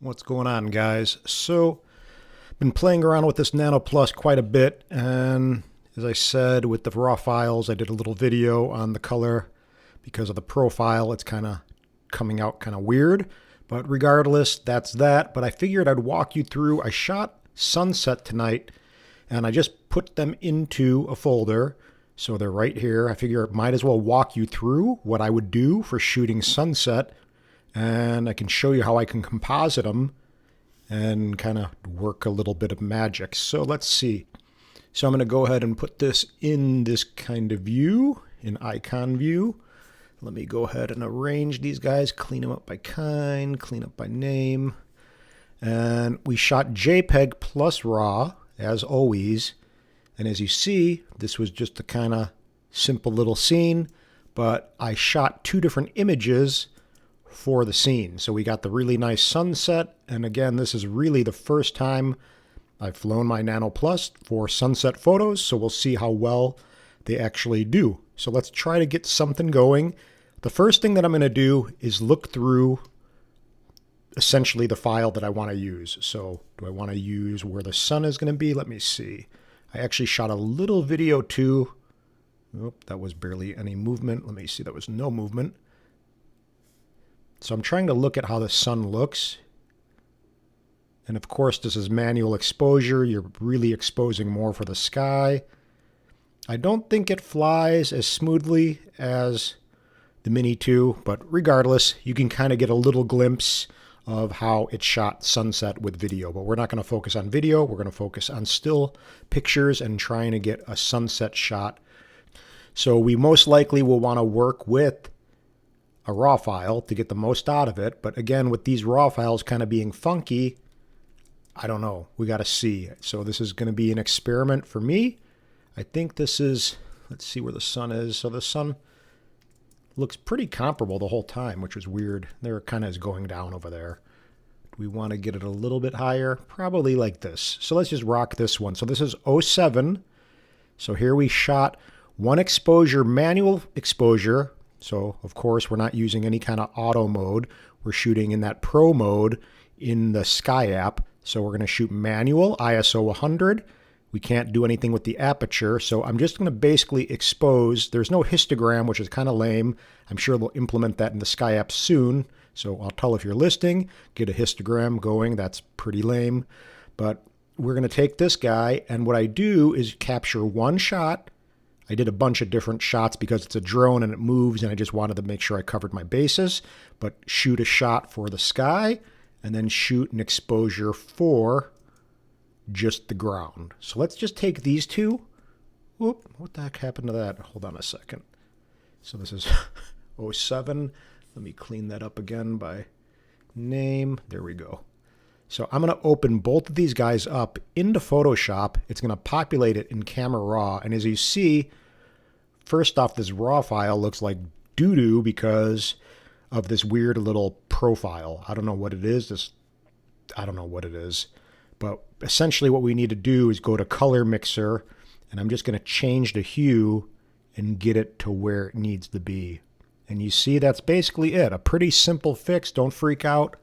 What's going on, guys? So, been playing around with this Nano Plus quite a bit, and as I said, with the raw files, I did a little video on the color. Because of the profile, it's kind of coming out kind of weird, but regardless, that's that. But I figured I'd walk you through. I shot sunset tonight, and I just put them into a folder, so they're right here. I figure I might as well walk you through what I would do for shooting sunset, and I can show you how I can composite them and kind of work a little bit of magic. So let's see. So I'm going to go ahead and put this in this kind of view, in icon view. Let me go ahead and arrange these guys, clean them up by kind, clean up by name. And we shot JPEG plus RAW, as always. And as you see, this was just a kind of simple little scene, but I shot two different images for the scene. So we got the really nice sunset, and again, this is really the first time I've flown my Nano Plus for sunset photos, so we'll see how well they actually do. So let's try to get something going. The first thing that I'm going to do is look through essentially the file that I want to use. So do I want to use where the sun is going to be? Let me see. I actually shot a little video too. Oh, that was barely any movement. Let me see. That was no movement. So I'm trying to look at how the sun looks. And of course, this is manual exposure. You're really exposing more for the sky. I don't think it flies as smoothly as the Mini 2, but regardless, you can kind of get a little glimpse of how it shot sunset with video. But we're not going to focus on video. We're going to focus on still pictures and trying to get a sunset shot. So we most likely will want to work with a raw file to get the most out of it. But again, with these raw files kind of being funky, I don't know. We got to see. So this is going to be an experiment for me. I think this is, let's see where the sun is. So the sun looks pretty comparable the whole time, which is weird. There kind of is going down over there. Do we want to get it a little bit higher? Probably like this. So let's just rock this one. So this is 07. So here we shot one exposure, manual exposure. So of course we're not using any kind of auto mode. We're shooting in that pro mode in the Sky app. So we're going to shoot manual, ISO 100. We can't do anything with the aperture, so I'm just going to basically expose. There's no histogram, which is kind of lame. I'm sure they'll implement that in the Sky app soon. So Autel, if you're listening, get a histogram going. That's pretty lame. But we're going to take this guy, and what I do is capture one shot. I did a bunch of different shots because it's a drone and it moves, and I just wanted to make sure I covered my bases. But shoot a shot for the sky, and then shoot an exposure for just the ground. So let's just take these two. Whoop, what the heck happened to that? Hold on a second. So this is 07. Let me clean that up again by name. There we go. So I'm going to open both of these guys up into Photoshop. It's going to populate it in Camera Raw. And as you see, first off, this raw file looks like doo-doo because of this weird little profile. I don't know what it is. I don't know what it is. But essentially what we need to do is go to Color Mixer, and I'm just going to change the hue and get it to where it needs to be. And you see that's basically it. A pretty simple fix. Don't freak out.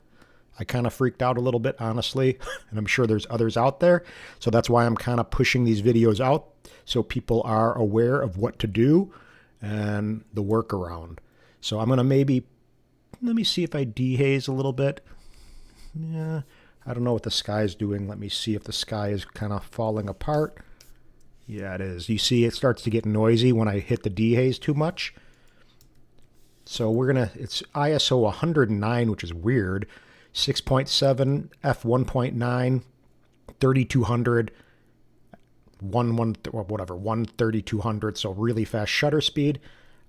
I kind of freaked out a little bit, honestly, and I'm sure there's others out there. So that's why I'm kind of pushing these videos out so people are aware of what to do and the workaround. So I'm going to maybe, let me see if I dehaze a little bit. Yeah. I don't know what the sky is doing. Let me see if the sky is kind of falling apart. Yeah, it is. You see it starts to get noisy when I hit the dehaze too much. So we're going to, it's ISO 109, which is weird. 6.7, f1.9, 3200, 13200, so really fast shutter speed.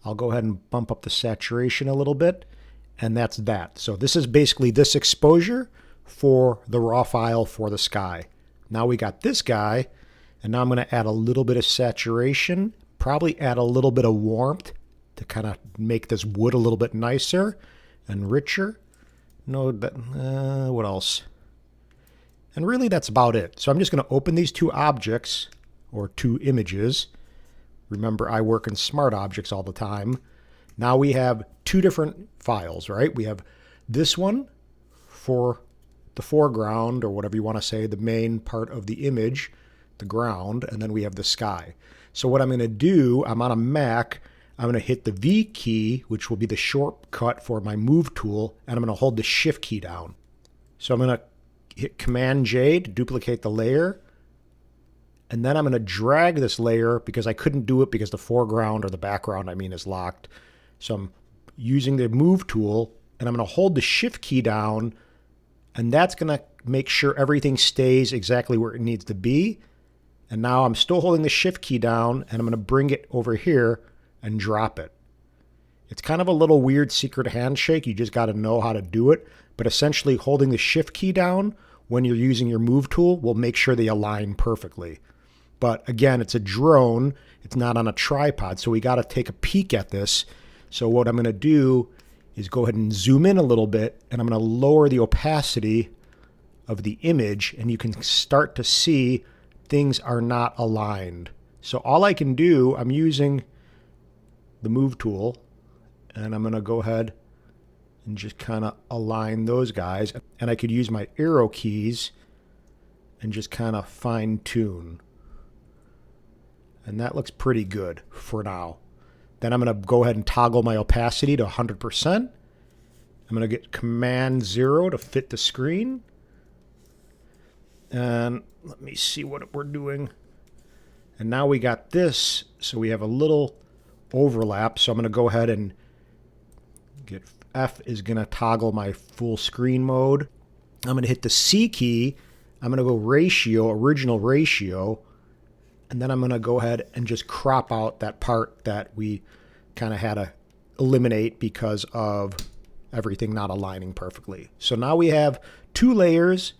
I'll go ahead and bump up the saturation a little bit, and that's that. So this is basically this exposure for the raw file for the sky. Now we got this guy, and now I'm going to add a little bit of saturation, probably add a little bit of warmth to kind of make this wood a little bit nicer and richer. No, what else? And really that's about it. So I'm just going to open these two objects, or two images. Remember, I work in smart objects all the time. Now we have two different files, right? We have this one for the foreground, or whatever you want to say, the main part of the image, the ground, and then we have the sky. So what I'm going to do, I'm on a Mac, I'm going to hit the V key, which will be the shortcut for my move tool, and I'm going to hold the shift key down. So I'm going to hit Command J to duplicate the layer, and then I'm going to drag this layer because I couldn't do it because the foreground, or the background I mean, is locked. So I'm using the move tool, and I'm going to hold the shift key down, and that's going to make sure everything stays exactly where it needs to be. And now I'm still holding the shift key down, and I'm going to bring it over here and drop it. It's kind of a little weird secret handshake. You just got to know how to do it. But essentially holding the shift key down when you're using your move tool will make sure they align perfectly. But again, it's a drone. It's not on a tripod. So we got to take a peek at this. So what I'm going to do is go ahead and zoom in a little bit, and I'm going to lower the opacity of the image, and you can start to see things are not aligned. So all I can do, I'm using the move tool, and I'm going to go ahead and just kind of align those guys. And I could use my arrow keys and just kind of fine tune. And that looks pretty good for now. Then I'm going to go ahead and toggle my opacity to 100%. I'm going to get Command 0 to fit the screen. And let me see what we're doing. And now we got this, so we have a little overlap. So I'm going to go ahead and get F is going to toggle my full screen mode. I'm going to hit the C key. I'm going to go ratio, original ratio. And then I'm going to go ahead and just crop out that part that we kind of had to eliminate because of everything not aligning perfectly. So now we have 2 layers.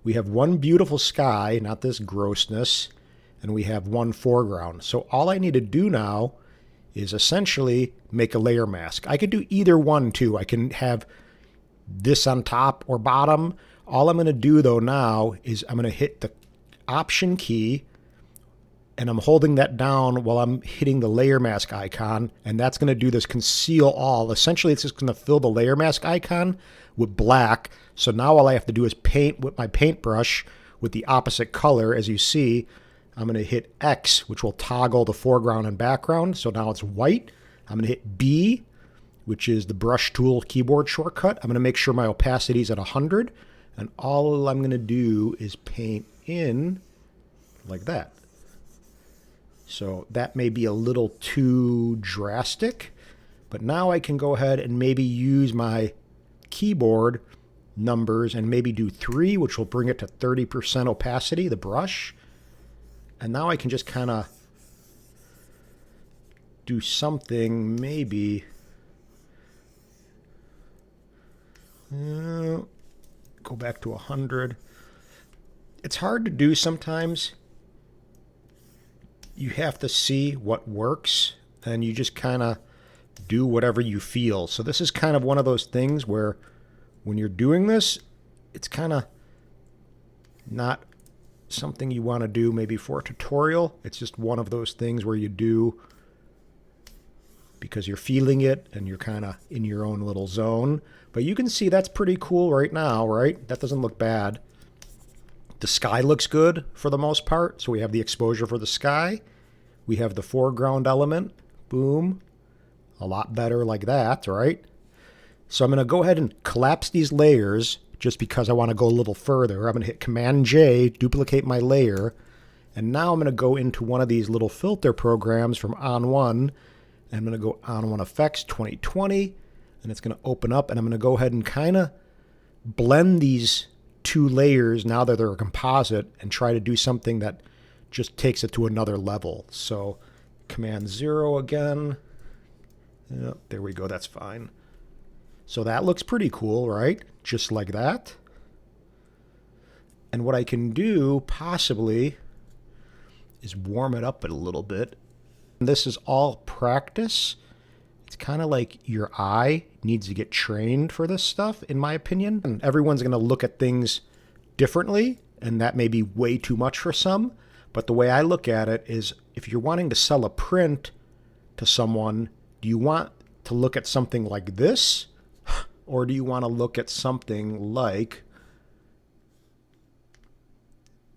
We have one beautiful sky, not this grossness, and we have one foreground. So all I need to do now is essentially make a layer mask. I could do either one too. I can have this on top or bottom. All I'm going to do though now is I'm going to hit the Option key, and I'm holding that down while I'm hitting the layer mask icon, and that's going to do this conceal all. Essentially, it's just going to fill the layer mask icon with black. So now all I have to do is paint with my paintbrush with the opposite color. As you see, I'm going to hit X, which will toggle the foreground and background. So now it's white. I'm going to hit B, which is the brush tool keyboard shortcut. I'm going to make sure my opacity is at 100, and all I'm going to do is paint in like that. So that may be a little too drastic, but now I can go ahead and maybe use my keyboard numbers and maybe do 3, which will bring it to 30% opacity, the brush. And now I can just kind of do something, maybe go back to 100. It's hard to do sometimes. You have to see what works, and you just kind of do whatever you feel. So this is kind of one of those things where when you're doing this, it's kind of not something you want to do maybe for a tutorial. It's just one of those things where you do because you're feeling it and you're kind of in your own little zone. But you can see that's pretty cool right now, right? That doesn't look bad. The sky looks good for the most part. So we have the exposure for the sky. We have the foreground element. Boom. A lot better like that, right? So I'm going to go ahead and collapse these layers just because I want to go a little further. I'm going to hit Command J, duplicate my layer. And now I'm going to go into one of these little filter programs from On1. And I'm going to go On1 Effects 2020. And it's going to open up. And I'm going to go ahead and kind of blend these 2 layers now that they're a composite and try to do something that just takes it to another level. So Command 0 again. Yep, there we go. That's fine. So that looks pretty cool, right? Just like that. And what I can do possibly is warm it up a little bit. And this is all practice. It's kind of like your eye needs to get trained for this stuff, in my opinion. And everyone's going to look at things differently, and that may be way too much for some. But the way I look at it is, if you're wanting to sell a print to someone, do you want to look at something like this? Or do you want to look at something like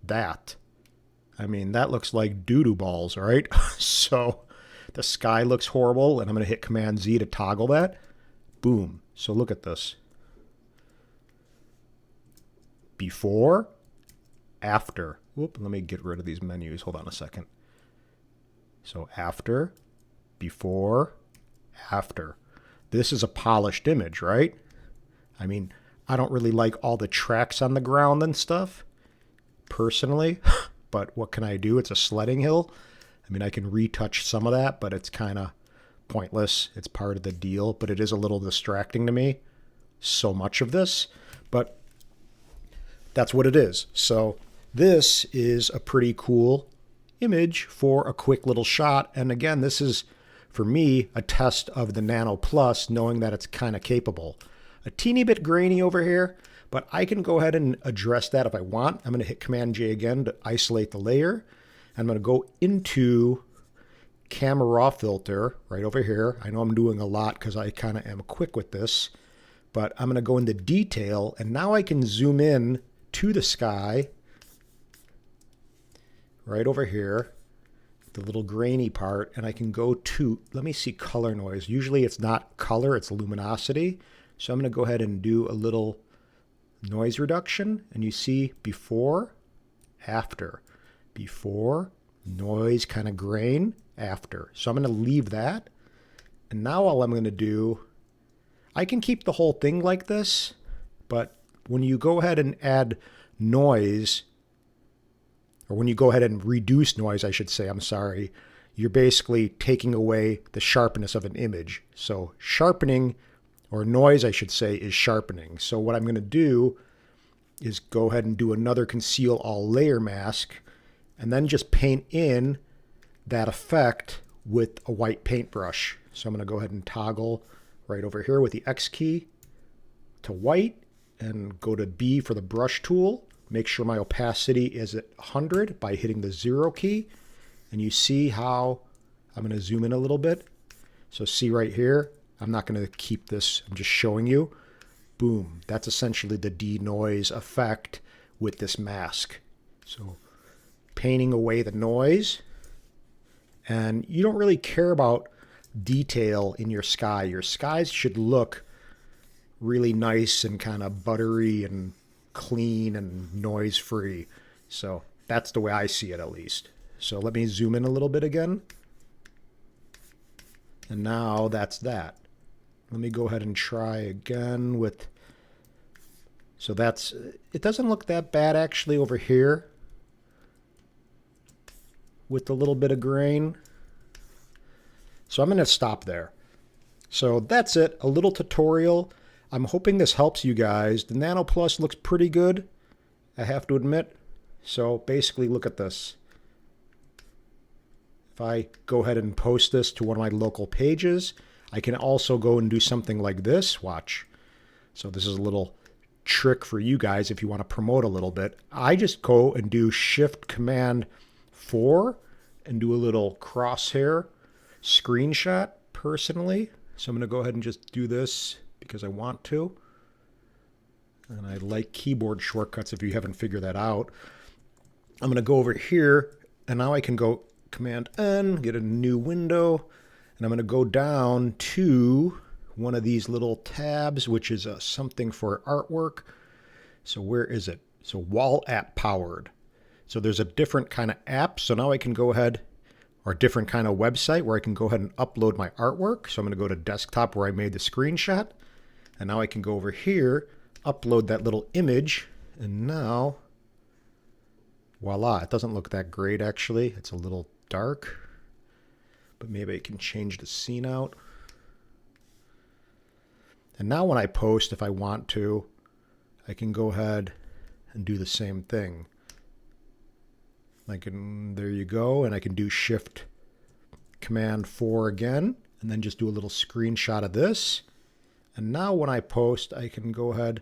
that. I mean, that looks like doo-doo balls, right? So the sky looks horrible, and I'm going to hit Command Z to toggle that. Boom. So look at this. Before, after. Whoop, let me get rid of these menus. Hold on a second. So after, before, after. This is a polished image, right? I mean, I don't really like all the tracks on the ground and stuff, personally. But what can I do? It's a sledding hill. I mean, I can retouch some of that, but it's kind of pointless. It's part of the deal, but it is a little distracting to me. So much of this, but that's what it is. So this is a pretty cool image for a quick little shot. And again, this is, for me, a test of the Nano Plus, knowing that it's kind of capable. A teeny bit grainy over here, but I can go ahead and address that if I want. I'm going to hit Command J again to isolate the layer. I'm going to go into Camera Raw Filter right over here. I know I'm doing a lot because I kind of am quick with this, but I'm going to go into Detail, and now I can zoom in to the sky right over here, the little grainy part, and I can go to, let me see color noise. Usually it's not color, it's luminosity. So I'm going to go ahead and do a little noise reduction, and you see before, after. Before, noise, kind of grain, after. So I'm going to leave that. And now all I'm going to do, I can keep the whole thing like this, but when you go ahead and add noise, or when you go ahead and reduce noise, I should say, I'm sorry, you're basically taking away the sharpness of an image. So sharpening, or noise, I should say, is sharpening. So what I'm going to do is go ahead and do another Conceal All Layer Mask, and then just paint in that effect with a white paintbrush. So I'm going to go ahead and toggle right over here with the X key to white, and go to B for the brush tool. Make sure my opacity is at 100 by hitting the 0 key. And you see how I'm going to zoom in a little bit. So see right here, I'm not going to keep this, I'm just showing you. Boom, that's essentially the denoise effect with this mask. So painting away the noise, and you don't really care about detail in your sky. Your skies should look really nice and kind of buttery and clean and noise free. So that's the way I see it, at least. So let me zoom in a little bit again. And now that's that. Let me go ahead and try again with, so that's, it doesn't look that bad actually over here with a little bit of grain. So I'm going to stop there. So that's it, a little tutorial. I'm hoping this helps you guys. The Nano Plus looks pretty good, I have to admit. So basically look at this. If I go ahead and post this to one of my local pages, I can also go and do something like this. Watch. So this is a little trick for you guys if you want to promote a little bit. I just go and do Shift Command 4 and do a little crosshair screenshot personally. So I'm going to go ahead and just do this because I want to. And I like keyboard shortcuts if you haven't figured that out. I'm going to go over here, and now I can go Command N, get a new window, and I'm going to go down to one of these little tabs, which is something for artwork. So where is it? So Wall App Powered. So there's a different kind of app. So now I can go ahead, or a different kind of website where I can go ahead and upload my artwork. So I'm going to go to desktop where I made the screenshot. And now I can go over here, upload that little image, and now, voila, it doesn't look that great actually. It's a little dark, but maybe I can change the scene out. And now when I post, if I want to, I can go ahead and do the same thing. There you go, and I can do Shift Command 4 again, and then just do a little screenshot of this. And now when I post, I can go ahead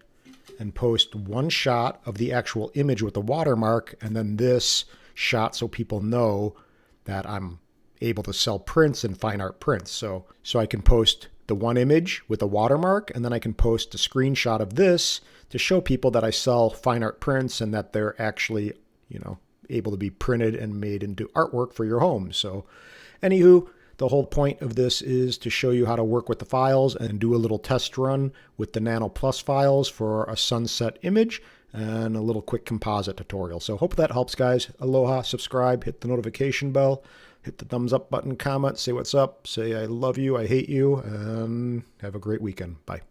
and post one shot of the actual image with the watermark, and then this shot so people know that I'm able to sell prints and fine art prints. So I can post the one image with a watermark, and then I can post a screenshot of this to show people that I sell fine art prints and that they're actually, able to be printed and made into artwork for your home. So anywho, the whole point of this is to show you how to work with the files and do a little test run with the Nano+ files for a sunset image and a little quick composite tutorial. So hope that helps, guys. Aloha, subscribe, hit the notification bell, hit the thumbs up button, comment, say what's up, say I love you, I hate you, and have a great weekend. Bye.